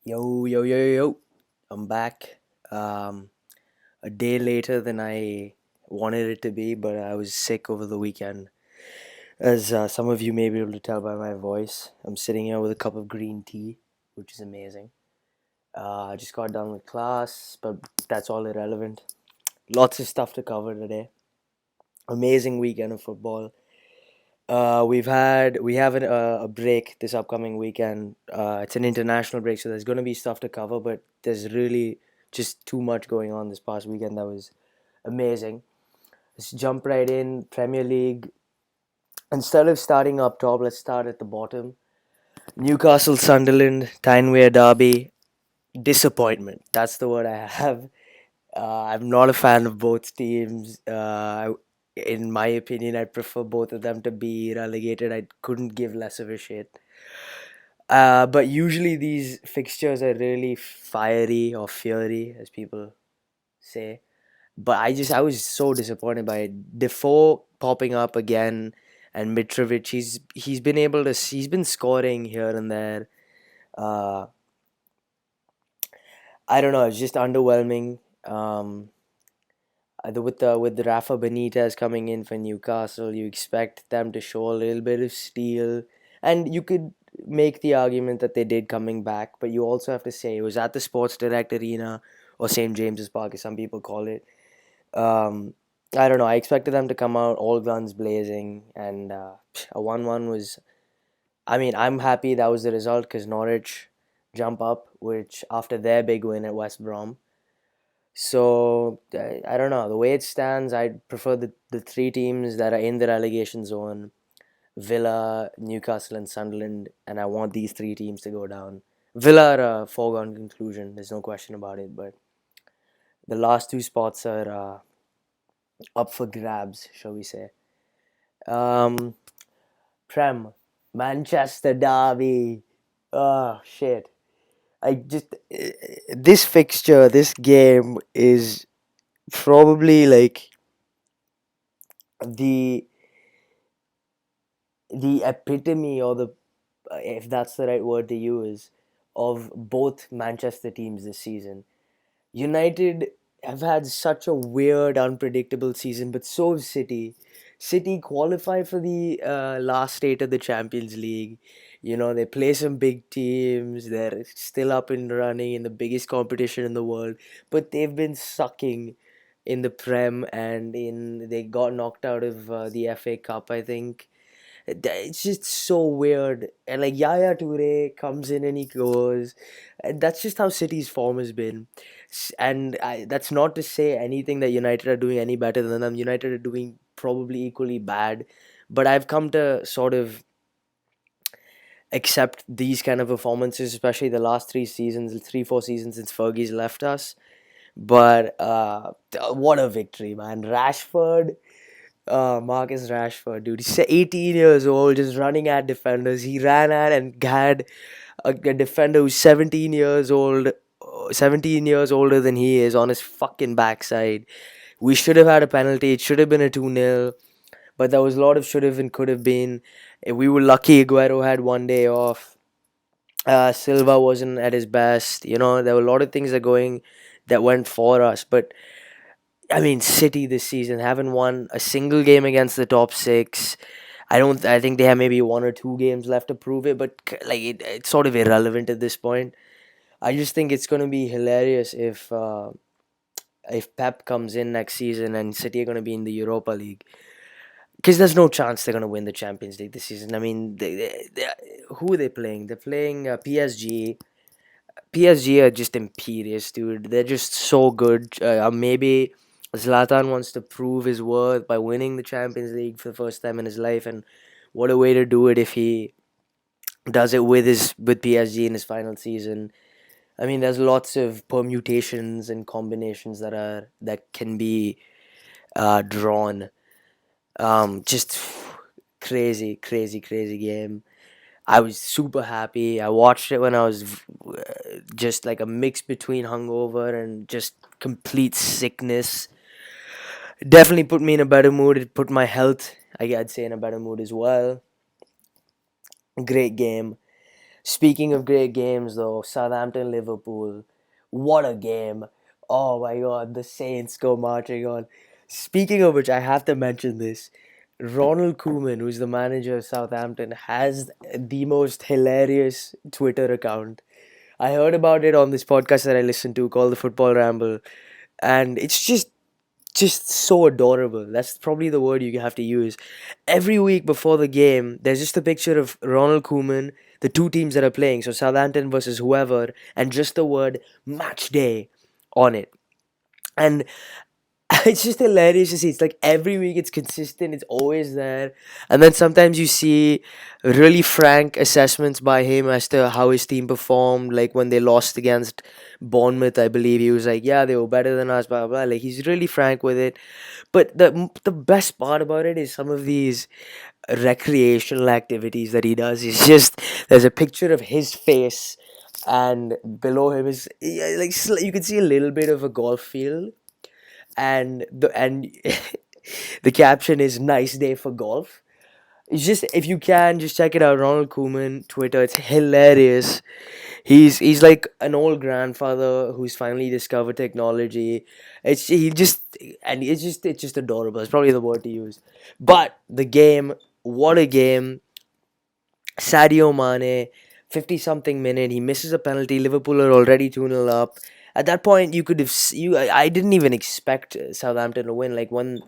Yo, yo, yo, yo, yo. I'm back. Um, a day later than I wanted it to be, but I was sick over the weekend. As some of you may be able to tell by my voice, I'm sitting here with a cup of green tea, which is amazing. I just got done with class, but that's all irrelevant. Lots of stuff to cover today. Amazing weekend of football. We have a break this upcoming weekend. It's an international break, so there's going to be stuff to cover, but there's really just too much going on this past weekend that was amazing. Let's jump right in. Premier League. Instead of starting up top, let's start at the bottom. Newcastle, Sunderland, Tyne-Wear derby. Disappointment. That's the word I have. I'm not a fan of both teams. In my opinion, I prefer both of them to be relegated. I couldn't give less of a shit. But usually these fixtures are really fiery or fiery, as people say. But I was so disappointed by it. Defoe popping up again, and Mitrovic. He's been scoring here and there. Uh, I don't know. It's just underwhelming. With the Rafa Benitez coming in for Newcastle, you expect them to show a little bit of steel, and you could make the argument that they did coming back, but you also have to say it was at the Sports Direct Arena or St James's Park, as some people call it. Um, I don't know. I expected them to come out all guns blazing, and a 1-1 was. I mean, I'm happy that was the result because Norwich jump up, which after their big win at West Brom. So I don't know. The way it stands, I prefer the three teams that are in the relegation zone: Villa, Newcastle, and Sunderland. And I want these three teams to go down. Villa are a foregone conclusion. There's no question about it. But the last two spots are up for grabs, shall we say? Um, Prem, Manchester Derby. Oh shit! I just this fixture, this game is probably like the the epitome or the if that's the right word to use of both Manchester teams this season. United have had such a weird, unpredictable season, but so have City. City qualify for the last eight of the Champions League. You know, they play some big teams. They're still up and running in the biggest competition in the world, but they've been sucking in the Prem and in they got knocked out of the FA Cup, I think. It's just so weird. And like Yaya Toure comes in and he goes. And that's just how City's form has been. That's not to say anything that United are doing any better than them. United are doing probably equally bad. But I've come to sort of accept these kind of performances, especially the last 3 seasons, 3, 4 seasons since Fergie's left us. But what a victory, man. Marcus Rashford, dude. He's 18 years old, just running at defenders. He ran at and had a defender who's 17 years older than he is on his fucking backside. We should have had a penalty. It should have been a 2-0, but there was a lot of should have and could have been. We were lucky Aguero had 1 day off. Silva wasn't at his best. You know, there were a lot of things that went for us, but I mean, City this season haven't won a single game against the top six. I don't. I think they have maybe one or two games left to prove it, but like it's sort of irrelevant at this point. I just think it's going to be hilarious if Pep comes in next season and City are going to be in the Europa League, because there's no chance they're going to win the Champions League this season. I mean, who are they playing? They're playing PSG. PSG are just imperious, dude. They're just so good. Maybe Zlatan wants to prove his worth by winning the Champions League for the first time in his life, and what a way to do it if he does it with PSG in his final season. I mean, there's lots of permutations and combinations that can be drawn. Just crazy, crazy, crazy game. I was super happy. I watched it when I was just like a mix between hungover and just complete sickness. It definitely put me in a better mood. It put my health, I'd say, in a better mood as well. Great game. Speaking of great games, though, Southampton Liverpool, what a game! Oh my God, the Saints go marching on. Speaking of which, I have to mention this. Ronald Koeman, who's the manager of Southampton, has the most hilarious Twitter account. I heard about it on this podcast that I listened to called the Football Ramble, and it's just so adorable. That's probably the word you have to use. Every week before the game, there's just a picture of Ronald Koeman, the two teams that are playing, so Southampton versus whoever, and just the word match day on it. And it's just hilarious to see. It's like every week it's consistent, it's always there. And then sometimes you see really frank assessments by him as to how his team performed. Like when they lost against Bournemouth, I believe he was like, yeah, they were better than us, blah, blah, blah. Like he's really frank with it. But the best part about it is some of these recreational activities that he does. It's just, there's a picture of his face, and below him is yeah, like you can see a little bit of a golf field, and the caption is "Nice day for golf." It's just, if you can, just check it out. Ronald Koeman Twitter. It's hilarious. He's like an old grandfather who's finally discovered technology. It's he just and it's just adorable. It's probably the word to use. But the game, what a game! Sadio Mane, 50 something minute, he misses a penalty. Liverpool are already 2-0 up. At that point, you could have I didn't even expect Southampton to win. Like when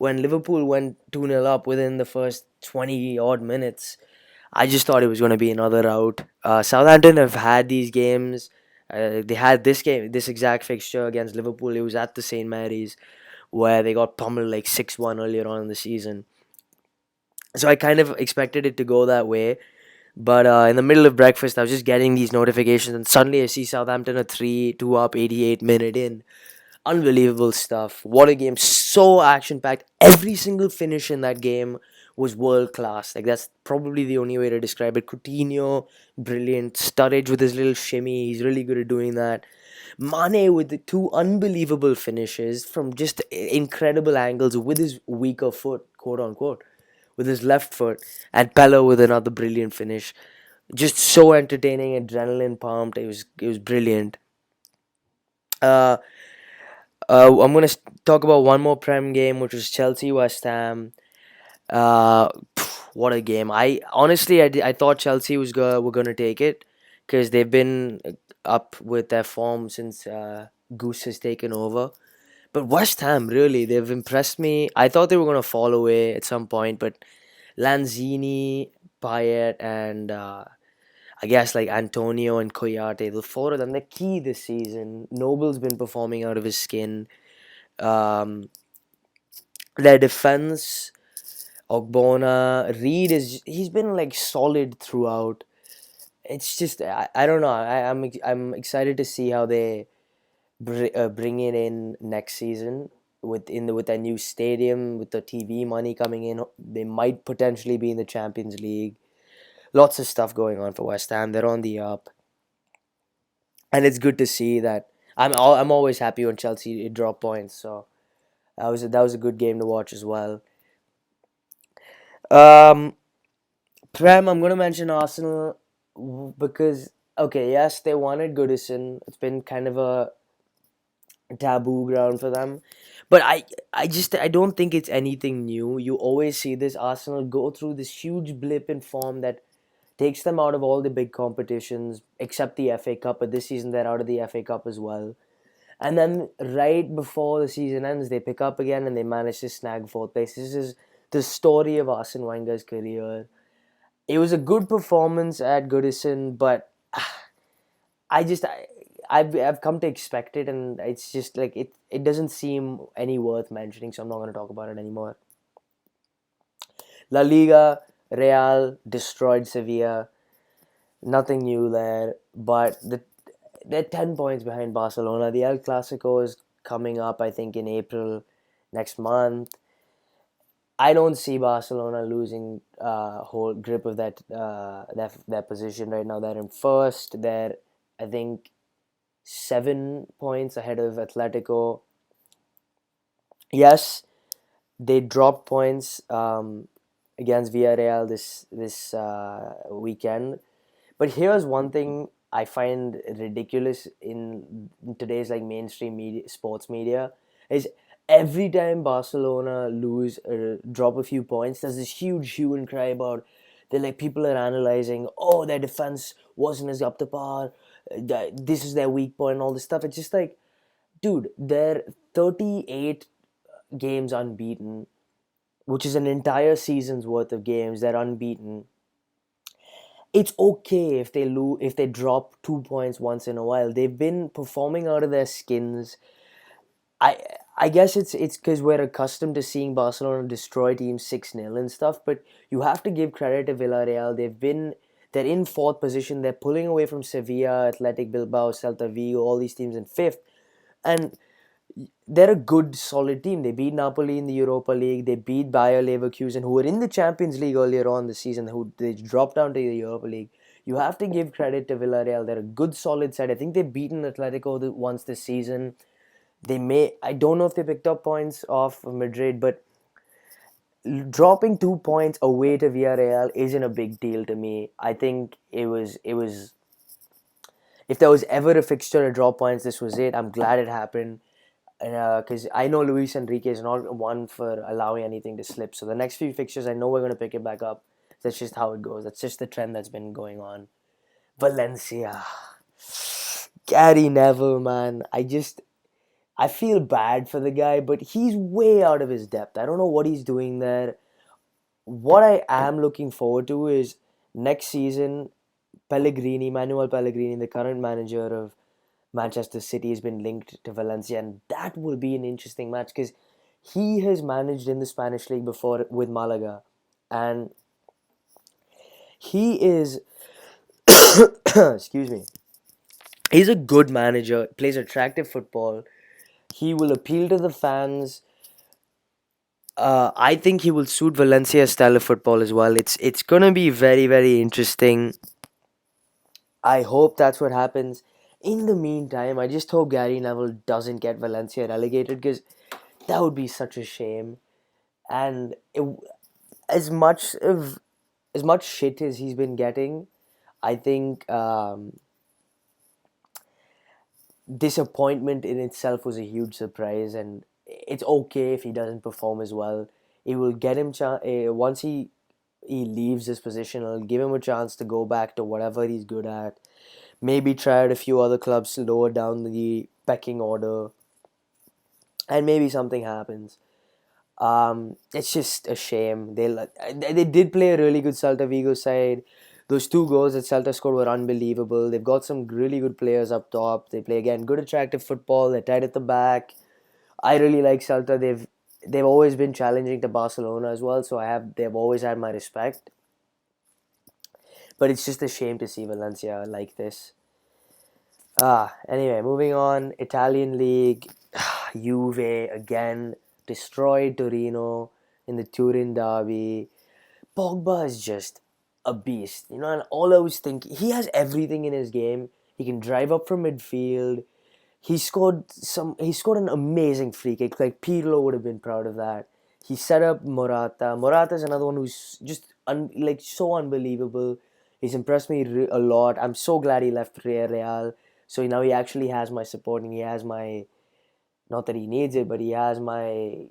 Liverpool went 2-0 up within the first 20 odd minutes, I just thought it was going to be another rout. Southampton have had these games. They had this exact fixture against Liverpool. It was at the St. Mary's, where they got pummeled like 6-1 earlier on in the season. So I kind of expected it to go that way. But in the middle of breakfast, I was just getting these notifications, and suddenly I see Southampton are 3-2 up, 88 minute in. Unbelievable stuff. What a game. So action packed. Every single finish in that game was world class. Like, that's probably the only way to describe it. Coutinho, brilliant. Sturridge with his little shimmy. He's really good at doing that. Mane with the two unbelievable finishes from just incredible angles with his weaker foot, quote unquote, with his left foot. And Pella with another brilliant finish. Just so entertaining, adrenaline pumped. It was brilliant. Uh, I'm gonna talk about one more Prem game, which was Chelsea West Ham. Uh, what a game! I honestly, I thought Chelsea were gonna take it, because they've been up with their form since Goose has taken over. But West Ham, really, they've impressed me. I thought they were gonna fall away at some point, but Lanzini, Payet, and I guess like Antonio and Koyate, the four of them, they're key this season. Noble's been performing out of his skin. Um, their defense, Ogbonna, Reed he's been like solid throughout. It's just I don't know. I'm excited to see how they bring it in next season with their new stadium, with the TV money coming in. They might potentially be in the Champions League. Lots of stuff going on for West Ham. They're on the up, and it's good to see that. I'm always happy when Chelsea drop points. So that was a good game to watch as well. Um, Prem, I'm gonna mention Arsenal because, okay, yes, they wanted Goodison. It's been kind of a taboo ground for them, but I don't think it's anything new. You always see this Arsenal go through this huge blip in form that takes them out of all the big competitions except the FA Cup. But this season they're out of the FA Cup as well. And then right before the season ends, they pick up again and they manage to snag fourth place. This is the story of Arsene Wenger's career. It was a good performance at Goodison, but I just I've come to expect it, and it's just like it doesn't seem any worth mentioning, so I'm not going to talk about it anymore. La Liga, Real destroyed Sevilla. Nothing new there, but they're 10 points behind Barcelona. The El Clasico is coming up, I think, in April next month. I don't see Barcelona losing whole grip of that position right now. They're in first. They're, I think, 7 points ahead of Atletico. Yes, they dropped points against Villarreal this weekend, But here's one thing I find ridiculous in today's like mainstream media, sports media, is every time Barcelona lose or drop a few points, there's this huge hue and cry about. They're like people are analyzing. Oh, their defense wasn't as up to par. This is their weak point and all this stuff. It's just like, dude, they're 38 games unbeaten, which is an entire season's worth of games. They're unbeaten. It's okay if they lose, if they drop 2 points once in a while. They've been performing out of their skins. I I guess it's because we're accustomed to seeing Barcelona destroy teams 6-0 and stuff. But you have to give credit to Villarreal. They're in fourth position. They're pulling away from Sevilla, Athletic Bilbao, Celta Vigo, all these teams in fifth, and they're a good, solid team. They beat Napoli in the Europa League. They beat Bayer Leverkusen, who were in the Champions League earlier on this season, who they dropped down to the Europa League. You have to give credit to Villarreal. They're a good, solid side. I think they've beaten Atletico once this season. I don't know if they picked up points off of Madrid, but dropping 2 points away to Villarreal isn't a big deal to me. I think it was, if there was ever a fixture to drop points, this was it. I'm glad it happened. Because I know Luis Enrique is not one for allowing anything to slip. So the next few fixtures, I know we're going to pick it back up. That's just how it goes. That's just the trend that's been going on. Valencia. Gary Neville, man. I feel bad for the guy, but he's way out of his depth. I don't know what he's doing there. What I am looking forward to is next season, Manuel Pellegrini, the current manager of Manchester City, has been linked to Valencia, and that will be an interesting match because he has managed in the Spanish league before with Malaga, and he is excuse me, he's a good manager, plays attractive football. He will appeal to the fans. I think he will suit Valencia's style of football as well. It's gonna be very, very interesting. I hope that's what happens. In the meantime, I just hope Gary Neville doesn't get Valencia relegated because that would be such a shame. And as much of as much shit as he's been getting, I think disappointment in itself was a huge surprise. And it's okay if he doesn't perform as well. It will get him once he leaves this position. It'll give him a chance to go back to whatever he's good at. Maybe try out a few other clubs lower down the pecking order, and maybe something happens. It's just a shame. They did play a really good Celta Vigo side. Those two goals that Celta scored were unbelievable. They've got some really good players up top. They play again good, attractive football. They're tight at the back. I really like Celta. They've always been challenging to Barcelona as well. So they've always had my respect. But it's just a shame to see Valencia like this. Anyway, moving on. Italian League. Juve again destroyed Torino in the Turin derby. Pogba is just a beast, and all I was thinking, he has everything in his game. He can drive up from midfield. He scored an amazing free kick. Like Pirlo would have been proud of that. He set up Morata. Morata's another one who's just like so unbelievable. He's impressed me a lot. I'm so glad he left Real. So now he actually has my support, and he has my, not that he needs it, but he has my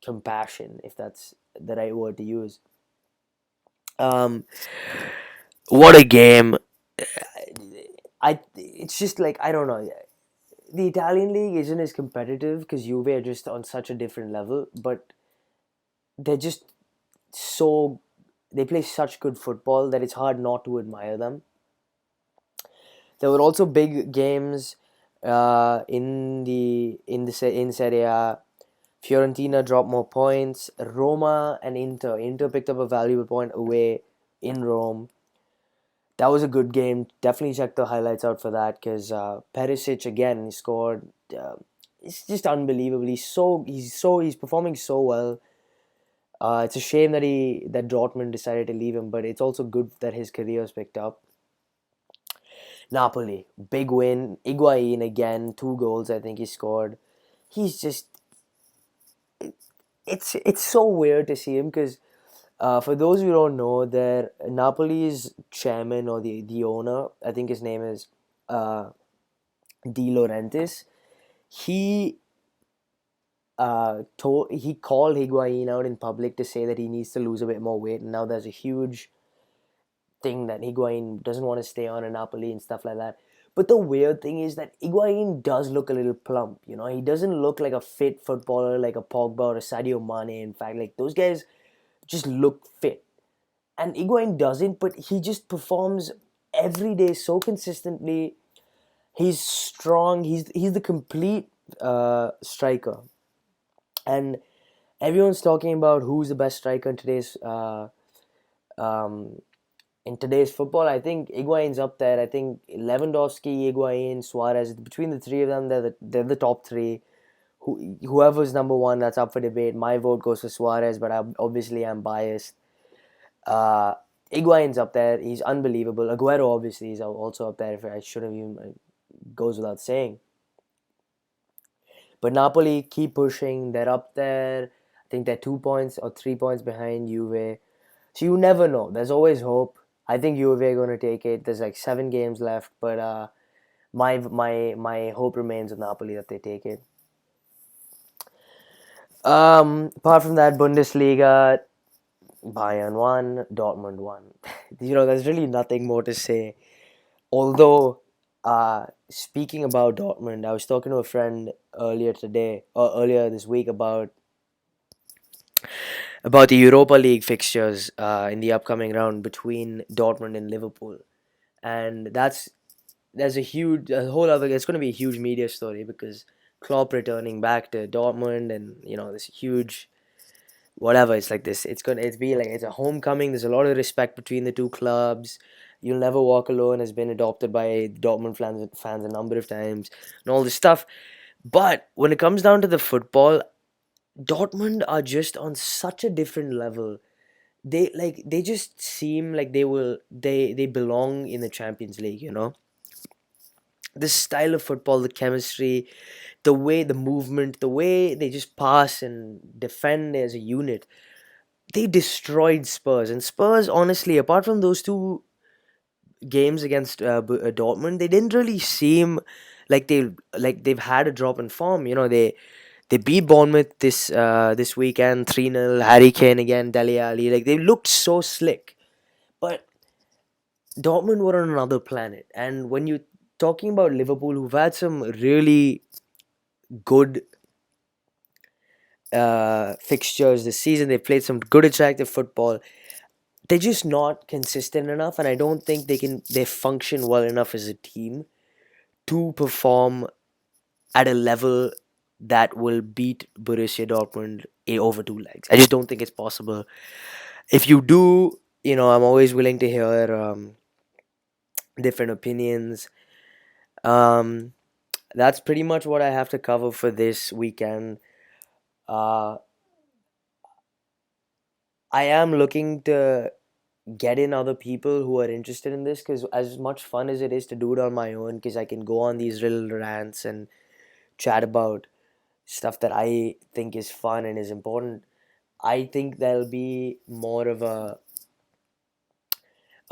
compassion, if that's the right word to use. Um, what a game! It's just like, I don't know. The Italian league isn't as competitive because Juve are just on such a different level, but they're just so they play such good football that it's hard not to admire them. There were also big games in Serie A. Fiorentina dropped more points. Roma and Inter picked up a valuable point away in Rome. That was a good game. Definitely check the highlights out for that because Perisic again, he scored. It's just unbelievable. He's performing so well. It's a shame that Dortmund decided to leave him, but it's also good that his career's picked up. Napoli, big win. Higuain again, 2 goals I think he scored. He's just, it's so weird to see him because For those who don't know, their Napoli's chairman or the owner, I think his name is uh, De Laurentiis. He he called Higuain out in public to say that he needs to lose a bit more weight, and now there's a huge thing that Higuain doesn't want to stay on in Napoli and stuff like that. But the weird thing is that Higuain does look a little plump. You know, he doesn't look like a fit footballer like a Pogba or a Sadio Mane. In fact, like those guys just look fit, and Higuain doesn't. But he just performs every day so consistently. He's strong. He's the complete striker, and everyone's talking about who's the best striker um, in today's football. I think Higuain's up there. I think Lewandowski, Higuain, Suarez. Between the three of them, they're the top three. Whoever's number one, that's up for debate. My vote goes for Suarez, but I'm biased. Uh, Higuain's up there. He's unbelievable. Aguero obviously is also up there. If I should have even goes without saying. But Napoli keep pushing. They're up there. I think they're 2 points or 3 points behind Juve. So you never know. There's always hope. I think Juve are going to take it. There's like 7 games left, but my hope remains with Napoli that they take it. Apart from that, Bundesliga, Bayern won, Dortmund won. There's really nothing more to say. Although, speaking about Dortmund, I was talking to a friend earlier today or earlier this week about the Europa League fixtures in the upcoming round between Dortmund and Liverpool, and there's a whole other. It's going to be a huge media story because Klopp returning back to Dortmund, and this huge whatever. It's like this. It's a homecoming. There's a lot of respect between the two clubs. You'll Never Walk Alone has been adopted by Dortmund fans a number of times and all this stuff. But when it comes down to the football, Dortmund are just on such a different level. They just seem like they belong in the Champions League, The style of football, the chemistry, the way the movement, the way they just pass and defend as a unit. They destroyed Spurs, and Spurs honestly, apart from those two games against Dortmund, they didn't really seem they've had a drop in form. They beat Bournemouth this weekend 3-0. Harry Kane again, Dele Alli. Like they looked so slick, but Dortmund were on another planet. And when you're talking about Liverpool, who've had some really good fixtures this season, they've played some good attractive football. They're just not consistent enough, and I don't think they function well enough as a team to perform at a level that will beat Borussia Dortmund over two legs. I just don't think it's possible. If you do, I'm always willing to hear different opinions. Um, that's pretty much what I have to cover for this weekend. Uh, I am looking to get in other people who are interested in this, because as much fun as it is to do it on my own, because I can go on these little rants and chat about stuff that I think is fun and is important. I think there'll be more of a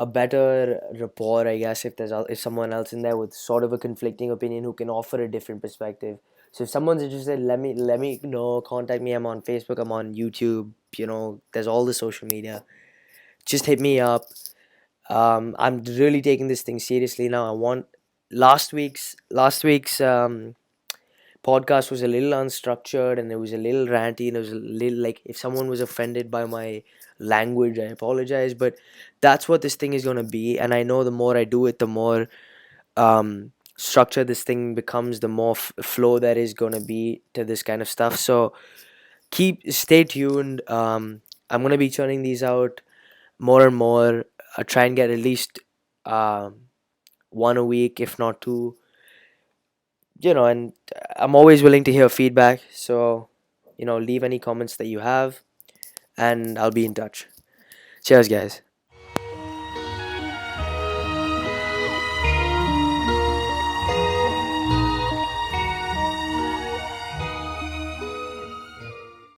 better rapport, I guess, if someone else in there with sort of a conflicting opinion who can offer a different perspective. So if someone's interested, let me know. Contact me. I'm on Facebook. I'm on YouTube. There's all the social media. Just hit me up. I'm really taking this thing seriously now. I want last week's podcast was a little unstructured, and it was a little ranty, and it was a little like, if someone was offended by my language, I apologize, but that's what this thing is going to be. And I know the more I do it, the more structure this thing becomes, the more flow there is going to be to this kind of stuff. So stay tuned. I'm going to be churning these out more and more. I try and get at least one a week, if not two. And I'm always willing to hear feedback. So, leave any comments that you have, and I'll be in touch. Cheers, guys.